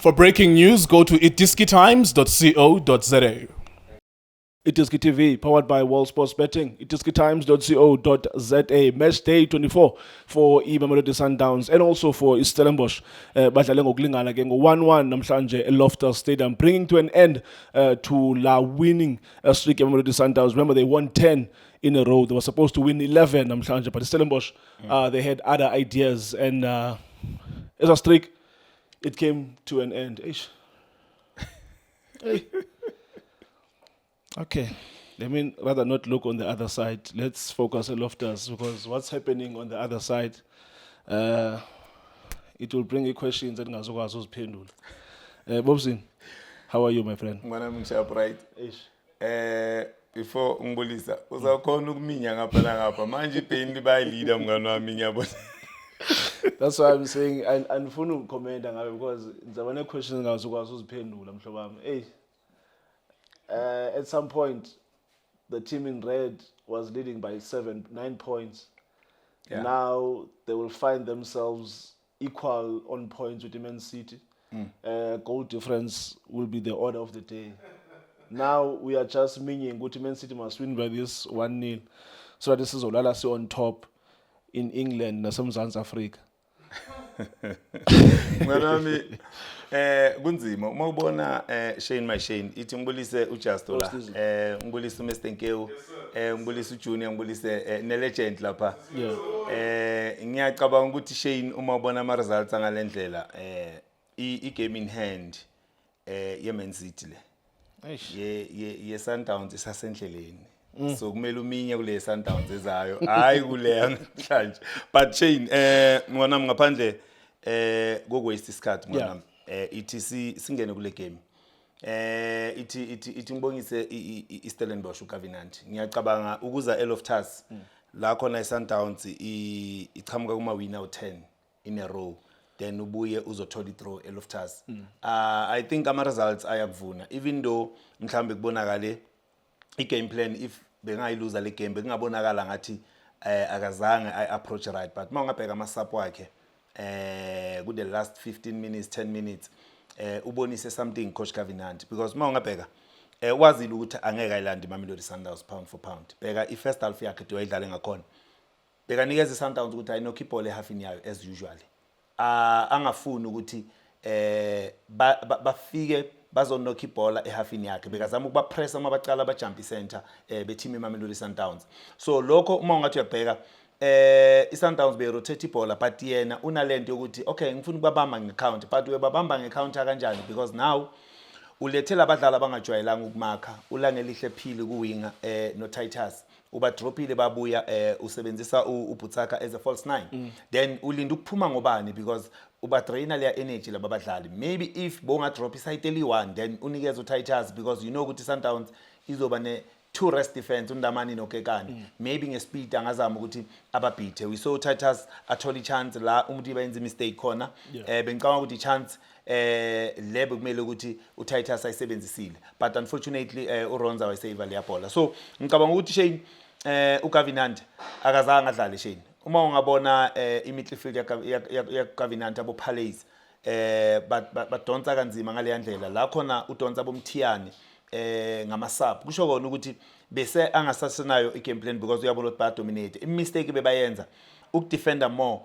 For breaking news, go to itiskitimes.co.za. Itiski TV, powered by World Sports Betting. itiskitimes.co.za. Match day 24 for Mamelodi Sundowns and also for Stellenbosch. Badlale ngokulingana ke ngo-1-1 namhlanje eLoftus Stadium, bringing to an end to la winning streak of Mamelodi Sundowns. Remember, they won 10 in a row. They were supposed to win 11 namhlanje, but Stellenbosch, they had other ideas, and as a streak, it came to an end. Eish. Hey. Okay, let me rather not look on the other side. Let's focus on Loftus, because what's happening on the other side, it will bring you questions that ngazokwazi uziphendula. Bobsin, how are you, my friend? Ngwana msharp right. Before ngibulisa, uzakhona ukuminya ngapha la ngapha. Manje iPain bayi leader mngani wami ngiyabona. That's why I'm saying andifuna ukukhomenta ngabe, because ngizabona questions ngazokwazi uziphendula mhlobo wami. Hey. At some point, the team in red was leading by 9 points. Yeah. Now they will find themselves equal on points with Man City. Goal difference will be the order of the day. Now we are just meaning that Man City must win by this 1-0. So that this is Olalasi on top in England and some South Africa. Ngwanami kunzima uma ubona Shane my Shane ithi ngibulise uJusto la ngibulise uMr Nkewu ngibulise uJunior ngibulise nelegend lapha ngiyacabanga ukuthi Shane uma ubona ama results angalendlela igame in hand yeMan City le ye Sundowns isasendleleni. So kumele uminye kule Sundowns ezayo hayi kule namhlanje, but Shane ngona ngaphandle go-waste isikhathi mwana ithi singene kule game ithi ngibongise iStellenbosch uGavinant. Ngiyacabanga ukuza eLoftus la khona iSundowns ichamuka kuma winner u10 in a row, then ubuye uzothola idraw eLoftus. I think ama results ayakuvuna, even though mhlambe kubonakale i-game plan if bengayiluza le game bekungabonakala ngathi akazange approach right, but mawungabheka ama-sub wakhe ku the last 15 minutes 10 minutes ubonise something coach Gavinant, because mawungabheka wazile ukuthi angeke ayilande iMamelodi Sundowns pound for pound. Bheka i-first half yakhe de wayidlale ngakhona, bekanikeza iSundowns ukuthi ayinokho ibhola ehafini yayo as usually, angafuni ukuthi bafike bazonokha ibhola ehafini yakhe, bekazama ukuba press uma bacala abajump center beteam iMamelodi Sundowns. So lokho uma ungathi uyabheka iSundowns be rotate ibhola, but yena unalento yokuthi okay ngifuna ukubabamba ngecount, but webabamba ngecounter kanjani, because now ulethela abadlali abangajwayelanga ukumakha, ulangelihle phili kuwinga no Titus uba dropile babuya usebenzisa uButsaka as a false 9. Then ulinda ukuphuma ngobani, because uba drainer leya energy labadlali. Maybe if bonga drop iside eli1 then unikeza uTitus, because you know ukuthi Sundowns izoba ne 2 rest defense undamani nokekani. Maybe ngespeed angazama ukuthi ababhithe. We saw Titus athola chance la umuntu ibenza mistake khona, bengicabanga ukuthi chance lebe kumele ukuthi uTitus ayisebenzisile, but unfortunately uRonza wayesave leya bhola. So ngicabanga ukuthi Shane uGavinant akazange adlale Shane. Uma ungabona i-midfield yaGavinant abo Palace badonsa kanzima ngale ndlela la khona udonsa bomthiyane ngama-sub, kusho kona ukuthi bese angasasenayo i-game plan, because uyabona ukuthi badominate. I-mistake bebayenza ukudefenda more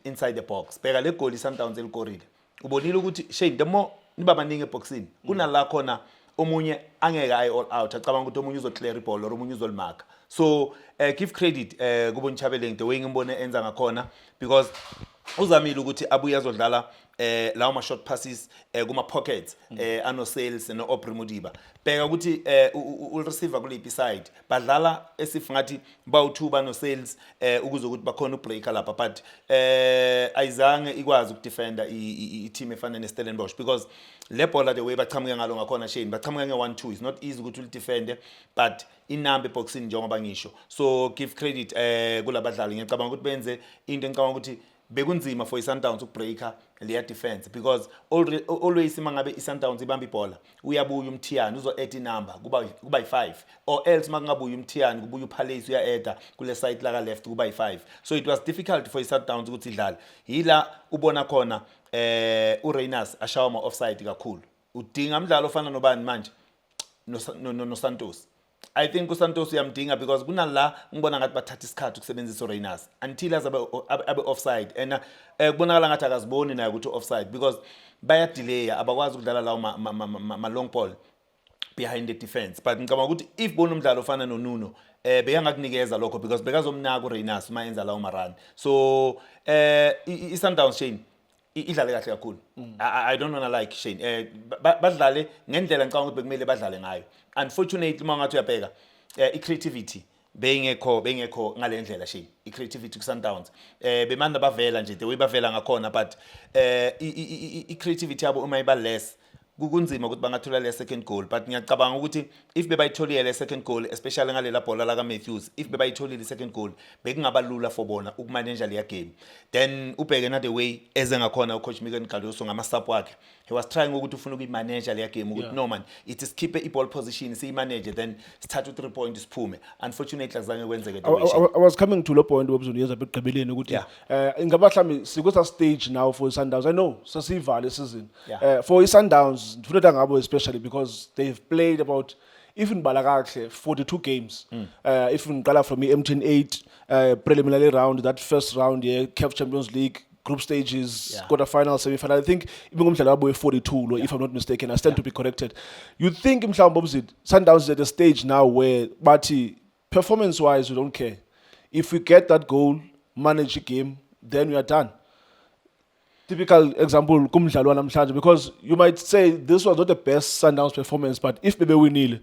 inside the box. Bheka le goal iSundowns elikorile, ubonile ukuthi Shane the more niba baningi eboxini kunala khona omunye angeke ayi all out, acabanga ukuthi omunye uzoclear iball or omunye uzolimarka. So give credit kuBontshabeleng the way ngimbone enza ngakhona, because uzamile ukuthi abuye azodlala lawo ma short passes kuma pockets ano Sales no Aubrey Modiba. Bheka ukuthi ul receiver kule side badlala esif ngathi bawu2 bano Sales ukuze ukuthi bakhona ubreaker lapha, but ayizange ikwazi ukudefenda i-team efana neStellenbosch, because le ball the way bachamuke ngalo ngakhona Shane bachamuke nge1-2 is not easy ukuthi ulidefende, but inamba eboxini njengoba ngisho. So give credit kulabadlali, ngiyacabanga ukuthi benze into engicabanga ukuthi bekunzima for iSundowns ukubreaker leya defense because always mangabe iSundowns ibamba ibhola uyabuya umthiyani uzo add number kuba yi5 or else makungabuya umthiyani kubuya uPalace uya-add kule side la left kuba yi5 so it was difficult for iSundowns ukuthi idlale yila ubona khona uReynolds ashawa ama offside kakhulu udinga umdlalo ofana nobani manje no Santos. I think uSantos uyamdinga because kunala ngibona ngathi bathatha isikhathi ukusebenzisa uReynolds until abe offside and kubonakala ngathi akaziboni naye ukuthi offside because baya delay abakwazi ukudlala lawo ma long ball behind the defense but ngicabanga ukuthi if bona umdlalo ofana noNuno beyangakunikeza lokho because bekazomnaka uReynolds mayenza lawo marun so iSundowns Shane idlale kahle kakhulu I don't wanna like Shane badlale ngendlela ngicabanga ukuthi bekumele badlale ngayo unfortunately mangathi uyabheka icreativity bengekho ngalendlela Shane icreativity kuSundowns bemanda bavela nje the way bavela ngakhona but icreativity yabo uma iba less kunzima ukuthi bangathola le second goal but ngiyacabanga ukuthi if bebayitholile le second goal especially ngalela bhola la kaMatthews if bebayitholile le second goal bekungaba lula for bona ukumanage le game then ubheke na the way eze ngakhona ucoach Miguel Cardoso ngama sub wakhe he was trying ukuthi ufuna ukuyimanage le game ukuthi no man it is keep a ball position see manage then start with 3 points isiphume unfortunately azange kwenzeke I was coming to the point wobuzoniyenza ebegqibeleni ukuthi ingaba mhlambi sikusa stage now for Sundowns I know sasivale season for iSundowns ndifuna ngabo especially because they've played about even balakahle 42 games if ngiqala from M28 preliminary round that first round CAF Champions League group stages quarter final semi final I think even umdlalo wabo 42 lo if I'm not mistaken I stand to be corrected you think mhlawumbe obuzid Sundowns is at a stage now where bathi performance wise we don't care if we get that goal manage the game then we are done typical example kumdlalo namhlanje because you might say this was not the best Sundowns performance but if bebe winile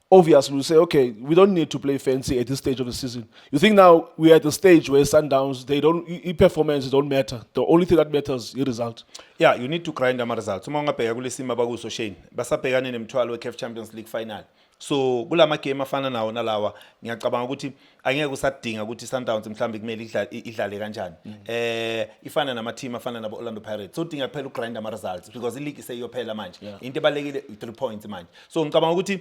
obviously we say okay we don't need to play fancy at this stage of the season you think now we are at the stage where Sundowns they don't performance don't matter the only thing that matters is result you need to grind ama results uma ungabheka kulesimo abakuso Shane basabhekane nemthwalo weCAF Champions League final so kulama game afana nawo nalawa ngiyacabanga ukuthi angeke usadinga ukuthi Sundowns mhlambe kumele idlale kanjani ifana nama team afana nabo Orlando Pirates so udinga kuphela ukugrind ama results because ileague seyophela manje into ebalekile 3 points manje so ngicabanga ukuthi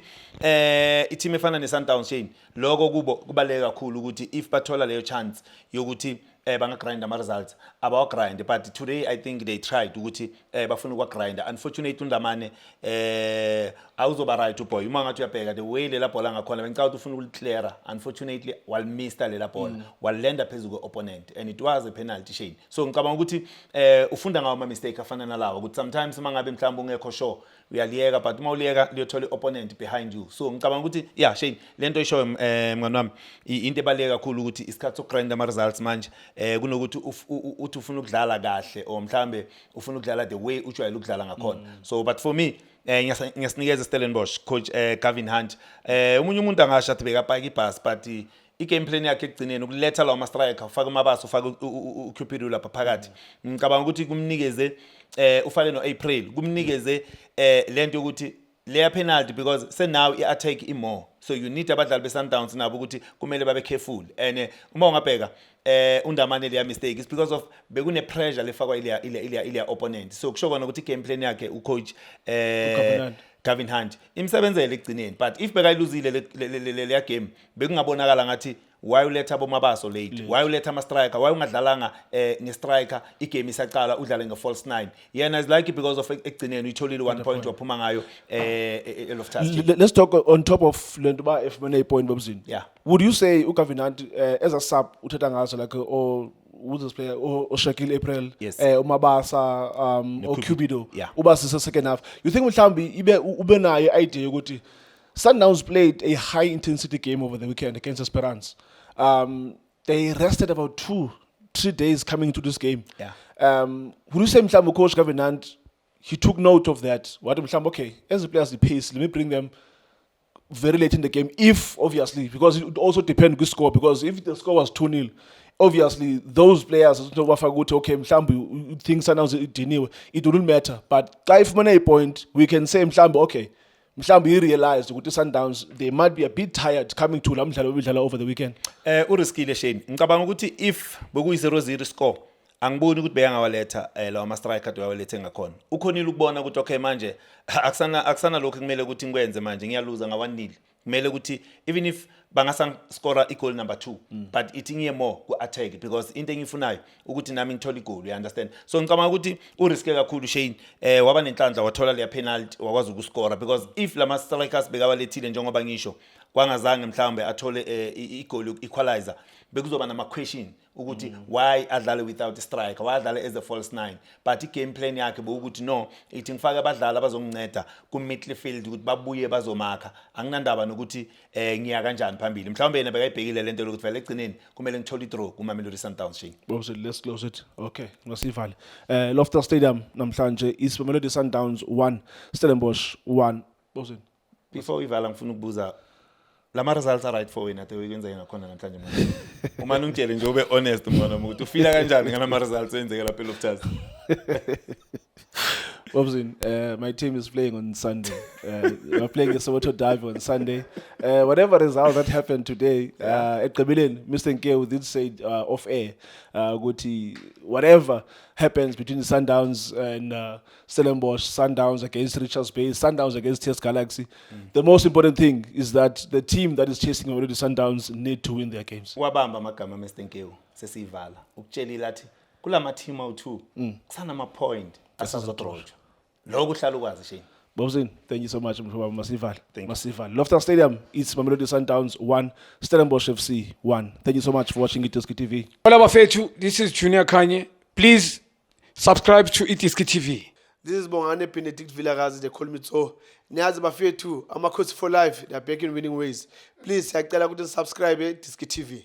i-team efana neSundowns Shane lokho kubaleka kakhulu ukuthi if bathola leyo chance yokuthi banga grind ama results abawa grind but today I think they tried ukuthi bafuna ukwa grind unfortunately uNdamane awuzoba right boy uma ngathi uyabheka the way lela bhola ngakhona bengicela ukuthi ufuna ukuclear unfortunately wal missed lela bhola walenda phezulu ke opponent and it was a penalty Shane so ngicabanga ukuthi ufunda ngawo ama mistake afana nalawa ukuthi sometimes mangabe mhlawumbe ungekho sure uyaliyeka but uma uliyeka liyothola opponent behind you so ngicabanga ukuthi Shane lento ishoyo mngani wami into ebaleka kakhulu ukuthi isikhathi sokugrind ama results manje kunokuthi uthi ufuna ukudlala kahle or mhlambe ufuna ukudlala the way ujwayele ukudlala ngakhona so but for me ngiyasinikeza Stellenbosch coach Gavin Hunt umunye umuntu angasho athi bekapaka ibus but i-game plan yakhe ekugcineni ukuletha lawo ama striker ufaka amabaso ufaka uCupido lapha phakathi ngicabanga ukuthi kumnikeze ufake noApril kumnikeze lento ukuthi leya penalty because say now i-attack more so you need abadlali beSundowns nabo ukuthi kumele babe careful and uma ungabheka uNdamane leya mistake is because of bekune pressure lefakwa ile opponent so kusho kona ukuthi game plan yakhe ucoach Gavin Hunt imsebenzele ekugcineni but if bekayiluzile le game bekungabonakala ngathi why uletha abomabaso late why uletha ama striker why ungadlalanga ngestriker igame isaqala udlale nge-false 9 yena is like because of ekugcineni uyitholile 1 point waphuma ngayo Loftus let's talk on top of lento ba if mane point bobuzini would you say uGavin Hunt as a sub uthatha ngazo like or who's this player or Shakil April umabasa or Cupido uba sise second half you think mhlambi ibe ube nayo idea ukuthi Sundowns played a high intensity game over the weekend against Esperance they rested about 2-3 days coming into this game would you say mhlambi coach Gavin Hunt he took note of that what mhlambi okay as the players the pace let me bring them very late in the game if obviously because it would also depend on the score because if the score was 2-0 obviously those players bafaka ukuthi okay mhlambi things are now idiniwe it wouldn't matter but xa ifumana a point we can say mhlambi okay mhlambi he realized ukuthi Sundowns they might be a bit tired coming to lamdlalo obidlala over the weekend uriskile Shane ngicabanga ukuthi if bokuyi 0-0 score angiboni ukuthi beyangawaletha lawa ma striker kade wawalethe ngakhona ukhonile ukubona ukuthi okay manje akusana lokho kumele ukuthi ngikwenze manje ngiyaluza nga 1-0 kumele ukuthi even if bangasangskora igoal number 2 but ithi ngiye more ku attack because into engifunayo ukuthi nami ngithola igoal, you understand. So ngicabanga ukuthi uriske kakhulu Shane waba nenhlanhla wathola le penalty wakwazi ukuscora because if lama strikers bekawalethile njengoba ngisho kwangazange mhlambe athole igoal equalizer bekuzoba nama question ukuthi why adlale without a striker, why adlale as a false 9, but i-game plan yakhe bokuthi no ithi ngifake abadlali abazonginceda ku midfield ukuthi babuye bazomakha, anginandaba nokuthi ngiya kanjani phambili. Mhlawumbe yena bekayibhekile lento lokuthi vele egcineni kumele ngithole i-draw kuMamelodi Sundowns. Shane, let's close it. Okay, ngasivale. Loftus Stadium namhlanje is Mamelodi Sundowns 1 Stellenbosch 1. Before we vala ngifuna ukubuza lama results are right for wena ade wekwenzeka ngakhona namhlanje manje. Uma ungitshele nje ube honest mngana wami ukuthi ufila kanjani ngalama results enzeka lapha eLoftus. My team is playing on Sunday. We're playing a Soweto Dive on Sunday. Whatever result that happened today, at Gqebereni, Mr. Nkeu did say off air, whatever happens between Sundowns and Stellenbosch, Sundowns against Richards Bay, Sundowns against TS Galaxy, the most important thing is that the team that is chasing already Sundowns need to win their games. Wabamba amagama Mr. Nkeu sesivala ukutshelile athi kulama team awu2 kusana ama point asazodroja lokho uhlala ukwazi Shane. Thank you so much, Masivale. Loftus Stadium, it's Mamelodi Sundowns 1, Stellenbosch FC 1. Thank you so much for watching Itiski TV. Hola bafethu, this is Junior Kanye. Please subscribe to Itiski TV. This is Bongane Benedict Villagazi, they call me so. Niyazi bafethu, ama coach for life, they are back in winning ways. Please, siyacela ukuthi subscribe Itiski TV.